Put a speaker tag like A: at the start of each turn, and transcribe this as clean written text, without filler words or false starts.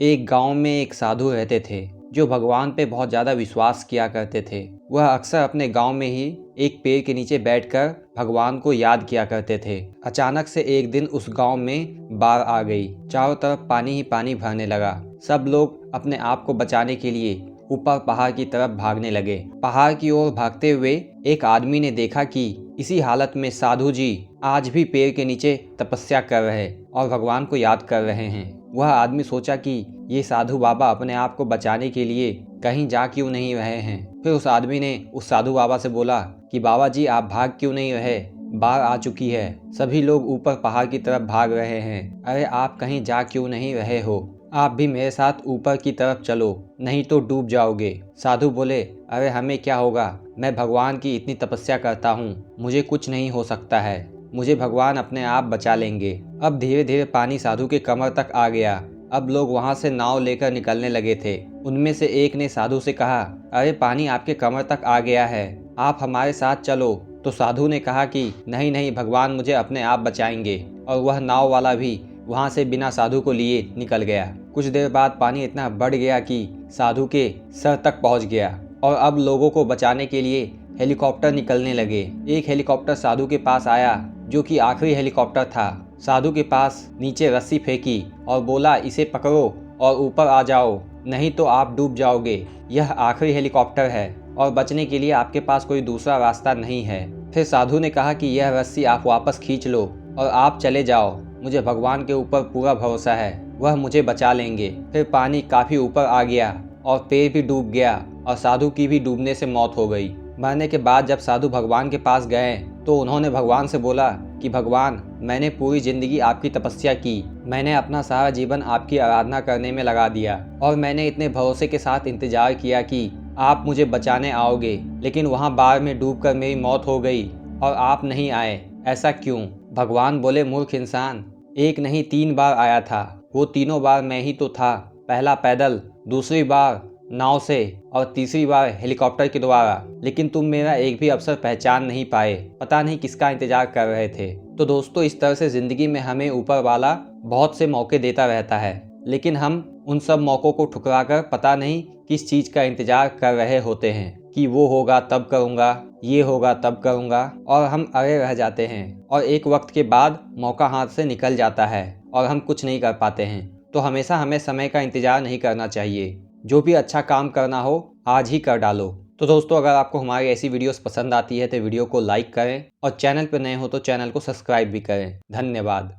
A: एक गांव में एक साधु रहते थे जो भगवान पे बहुत ज़्यादा विश्वास किया करते थे। वह अक्सर अपने गांव में ही एक पेड़ के नीचे बैठकर भगवान को याद किया करते थे। अचानक से एक दिन उस गांव में बाढ़ आ गई। चारों तरफ पानी ही पानी भरने लगा। सब लोग अपने आप को बचाने के लिए ऊपर पहाड़ की तरफ भागने लगे। पहाड़ की ओर भागते हुए एक आदमी ने देखा कि इसी हालत में साधु जी आज भी पेड़ के नीचे तपस्या कर रहे और भगवान को याद कर रहे हैं। वह आदमी सोचा कि ये साधु बाबा अपने आप को बचाने के लिए कहीं जा क्यों नहीं रहे हैं। फिर उस आदमी ने उस साधु बाबा से बोला कि बाबा जी आप भाग क्यों नहीं रहे, बाढ़ आ चुकी है, सभी लोग ऊपर पहाड़ की तरफ भाग रहे हैं, अरे आप कहीं जा क्यों नहीं रहे हो, आप भी मेरे साथ ऊपर की तरफ चलो नहीं तो डूब जाओगे। साधु बोले अरे हमें क्या होगा, मैं भगवान की इतनी तपस्या करता हूँ, मुझे कुछ नहीं हो सकता है, मुझे भगवान अपने आप बचा लेंगे। अब धीरे धीरे पानी साधु के कमर तक आ गया। अब लोग वहां से नाव लेकर निकलने लगे थे। उनमें से एक ने साधु से कहा अरे पानी आपके कमर तक आ गया है, आप हमारे साथ चलो। तो साधु ने कहा कि नहीं नहीं, भगवान मुझे अपने आप बचाएंगे। और वह नाव वाला भी वहां से बिना साधु को लिए निकल गया। कुछ देर बाद पानी इतना बढ़ गया कि साधु के सर तक पहुंच गया और अब लोगों को बचाने के लिए हेलीकॉप्टर निकलने लगे। एक हेलीकॉप्टर साधु के पास आया जो कि आखिरी हेलीकॉप्टर था। साधु के पास नीचे रस्सी फेंकी और बोला इसे पकड़ो और ऊपर आ जाओ, नहीं तो आप डूब जाओगे। यह आखिरी हेलीकॉप्टर है और बचने के लिए आपके पास कोई दूसरा रास्ता नहीं है। फिर साधु ने कहा कि यह रस्सी आप वापस खींच लो और आप चले जाओ, मुझे भगवान के ऊपर पूरा भरोसा है, वह मुझे बचा लेंगे। फिर पानी काफी ऊपर आ गया और पेड़ भी डूब गया और साधु की भी डूबने से मौत हो गई। मरने के बाद जब साधु भगवान के पास गए तो उन्होंने भगवान से बोला कि भगवान मैंने पूरी जिंदगी आपकी तपस्या की, मैंने अपना सारा जीवन आपकी आराधना करने में लगा दिया और मैंने इतने भरोसे के साथ इंतजार किया कि आप मुझे बचाने आओगे, लेकिन वहाँ बाढ़ में डूबकर मेरी मौत हो गई और आप नहीं आए, ऐसा क्यों? भगवान बोले मूर्ख इंसान, एक नहीं 3 बार आया था, वो तीनों बार मैं ही तो था। पहला पैदल, दूसरी बार नाव से और तीसरी बार हेलीकॉप्टर के द्वारा, लेकिन तुम मेरा एक भी अवसर पहचान नहीं पाए, पता नहीं किसका इंतजार कर रहे थे। तो दोस्तों इस तरह से जिंदगी में हमें ऊपर वाला बहुत से मौके देता रहता है, लेकिन हम उन सब मौक़ों को ठुकराकर पता नहीं किस चीज का इंतजार कर रहे होते हैं कि वो होगा तब करूँगा, ये होगा तब करूँगा, और हम अड़े रह जाते हैं और एक वक्त के बाद मौका हाथ से निकल जाता है और हम कुछ नहीं कर पाते हैं। तो हमेशा हमें समय का इंतजार नहीं करना चाहिए, जो भी अच्छा काम करना हो आज ही कर डालो। तो दोस्तों अगर आपको हमारी ऐसी वीडियोस पसंद आती है तो वीडियो को लाइक करें और चैनल पर नए हो तो चैनल को सब्सक्राइब भी करें। धन्यवाद।